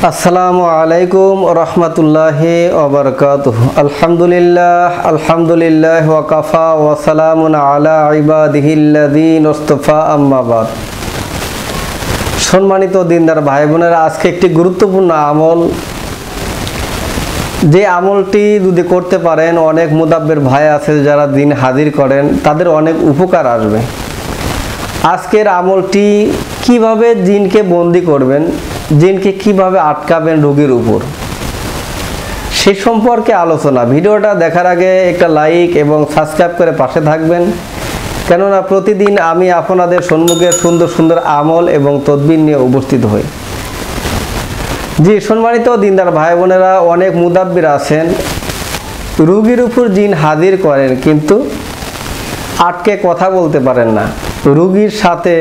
আসসালামু আলাইকুম রহমতুল্লাহি ওয়াবারাকাতুহু। আলহামদুলিল্লাহ ওয়া কাফা ওয়া সালামুন আলা ইবাদিহিল্লাযীনা ইসতাফা, আম্মা বাদ। সম্মানিত দিনদার ভাই বোনেরা, আজকে একটি গুরুত্বপূর্ণ আমল, যে আমলটি যদি করতে পারেন, অনেক মুদাব্বির ভাই আছে যারা দিন হাজির করেন, তাদের অনেক উপকার আসবে। আজকের আমলটি কিভাবে জিনকে বন্দি করবেন, জিনকে কিভাবে আটকাবেন রোগীর উপর, সে সম্পর্কে আলোচনা। ভিডিওটা দেখার আগে একটা লাইক এবং সাবস্ক্রাইব করে পাশে থাকবেন, কেননা প্রতিদিন আমি আপনাদের সম্মুখে সুন্দর সুন্দর আমল এবং তদবির নিয়ে উপস্থিত হই। জি সম্মানিত দিনদার ভাই বোনেরা, অনেক মুদাব্বির আছেন, রোগীর উপর জিন হাজির করেন কিন্তু আটকে কথা বলতে পারেন না। রোগীর সাথে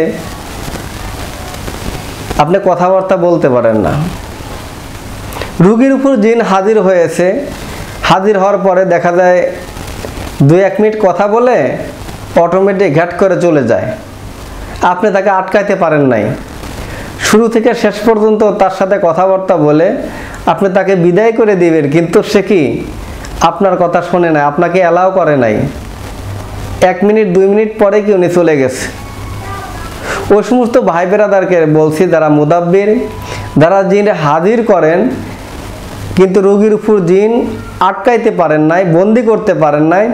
আপনি কথাবার্তা বলতে পারেন না। রোগীর উপর জিন হাজির হয়েছে, হাজির হওয়ার পরে দেখা যায় 2-1 মিনিট কথা বলে অটোমেটিক ঘাট করে চলে যায়। আপনি তাকে আটকাইতে পারেন নাই। শুরু থেকে শেষ পর্যন্ত তার সাথে কথাবার্তা বলে আপনি তাকে বিদায় করে দিবেন, কিন্তু সে কি আপনার কথা শোনে না, আপনাকে অ্যালাউ করে নাই। 1 মিনিট 2 মিনিট পরে কি উনি চলে গেছে। ওই সমস্ত ভাই বেরাদারকে বলছি, যারা মুদাব্বির, যারা জিন হাজির করেন কিন্তু রোগীর উপর জিন আটকাইতে পারেন নাই, বন্দি করতে পারেন নাই,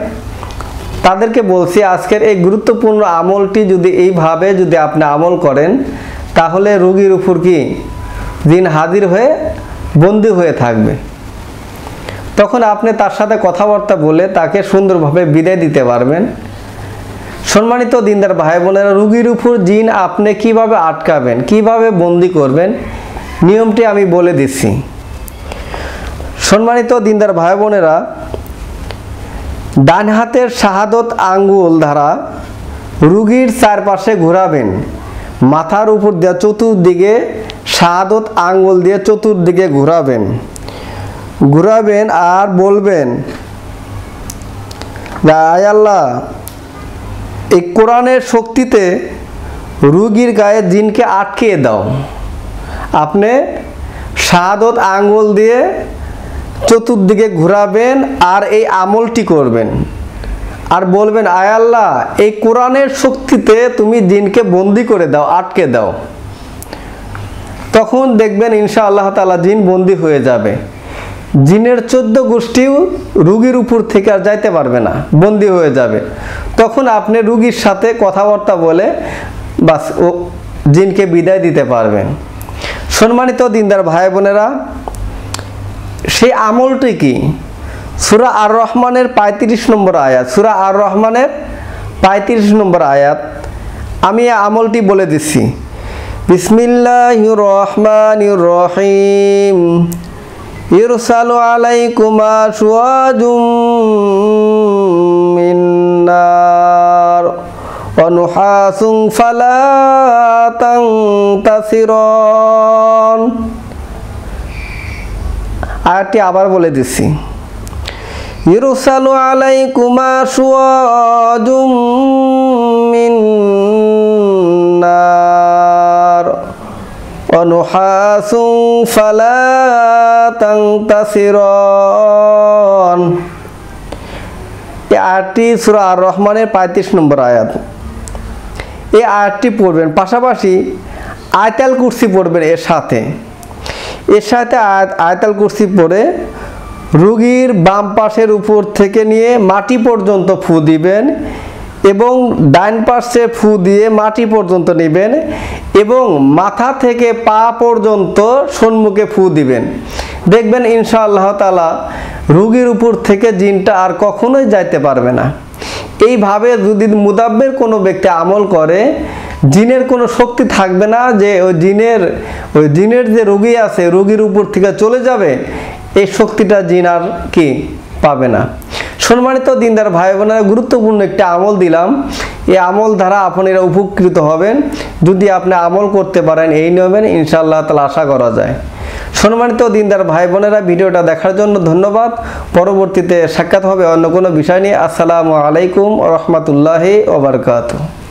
তাদেরকে বলছি আজকের এই গুরুত্বপূর্ণ আমলটি যদি এইভাবে যদি আপনি আমল করেন, তাহলে রোগীর উপর কি জিন হাজির হয়ে বন্দি হয়ে থাকবে। তখন আপনি তার সাথে কথাবার্তা বলে তাকে সুন্দরভাবে বিদায় দিতে পারবেন। সম্মানিত দিনদার ভাই বোনেরা, রোগীর উপর জিন আপনি কিভাবে আটকাবেন, কিভাবে বন্দি করবেন, নিয়মটি আমি বলে দিচ্ছি। সম্মানিত দিনদার ভাই বোনেরা, ডান হাতের শাহাদত আঙ্গুল দ্বারা রোগীর চারপাশে ঘোরাবেন, মাথার উপর দিয়ে চতুর্দিকে শাহাদত আঙ্গুল দিয়ে চতুর্দিকে ঘোরাবেন আর বলবেন, আয় আল্লাহ, এই কোরআনের শক্তিতে রোগীর গায়ে জিনকে আটকিয়ে দাও। আপনি শাহাদত আঙ্গুল দিয়ে চতুর্দিকে ঘোরাবেন আর এই আমলটি করবেন আর বলবেন, আয় আল্লাহ, এই কোরআনের শক্তিতে তুমি জিনকে বন্দি করে দাও, আটকে দাও। তখন দেখবেন ইনশাআল্লাহ তাআলা জিন বন্দি হয়ে যাবে। জিনের 14 গোষ্ঠীও রোগীর উপর থেকে আর যাইতে পারবে না, বন্দি হয়ে যাবে। তখন আপনি রোগীর সাথে কথাবার্তা বলে বাস ও জিনকে বিদায় দিতে পারবেন। সম্মানিত দিনদার ভাই বোনেরা, সেই আমলটি কি? সূরা আর রহমানের 35 নম্বর আয়াত, সূরা আর রহমানের 35 নম্বর আয়াত, আমি এই আমলটি বলে দিচ্ছি। বিসমিল্লাহির রহমানির রহিম। ইরসালু আলাইকুমা শুওয়াজুম মিন নার ওয়া নুহাসুন ফালা তানতাসিরুন। আয়াতটি আবার বলে দিচ্ছি। ইরসালু আলাইকুমা শুওয়াজুম মিন নার ওয়া নুহাসুন ফালা তানতাসিরুন। এই আয়াতটি সূরা আর রহমানের 35 নম্বর আয়াত। এই আয়াতটি পড়বেন, পাশাপাশি আয়াতুল কুরসি পড়বেন। এর সাথে আয়াতুল কুরসি পড়ে রোগীর বাম পাশের উপর থেকে নিয়ে মাটি পর্যন্ত ফু দিবেন এবং ডান পাশে ফু দিয়ে মাটি পর্যন্ত নেবেন এবং মাথা থেকে পা পর্যন্ত সম্মুখে ফু দিবেন। দেখবেন ইনশাআল্লাহ তাআলা রোগীর উপর থেকে জিনটা আর কখনোই যাইতে পারবে না। এইভাবে যদি মুদাব্বির কোনো ব্যক্তি আমল করে, জিনের কোনো শক্তি থাকবে না যে ওই জিনের যে রোগী আছে রোগীর উপর থেকে চলে যাবে, এই শক্তিটা জিন আর কি পাবে না। সম্মানিত দিনদার ভাই বোনেরা, গুরুত্বপূর্ণ একটা আমল দিলাম। এই আমল দ্বারা আপনারা উপকৃত হবেন যদি আপনি আমল করতে পারেন এই নিয়মে, ইনশাআল্লাহ তাআলা আশা করা যায়। সম্মানিত দিনদার ভাই বোনেরা, ভিডিওটা দেখার জন্য ধন্যবাদ। পরবর্তীতে সাক্ষাৎ হবে অন্য কোনো বিষয় নিয়ে। আসসালামু আলাইকুম ওয়া রাহমাতুল্লাহি ওয়া বারাকাতুহু।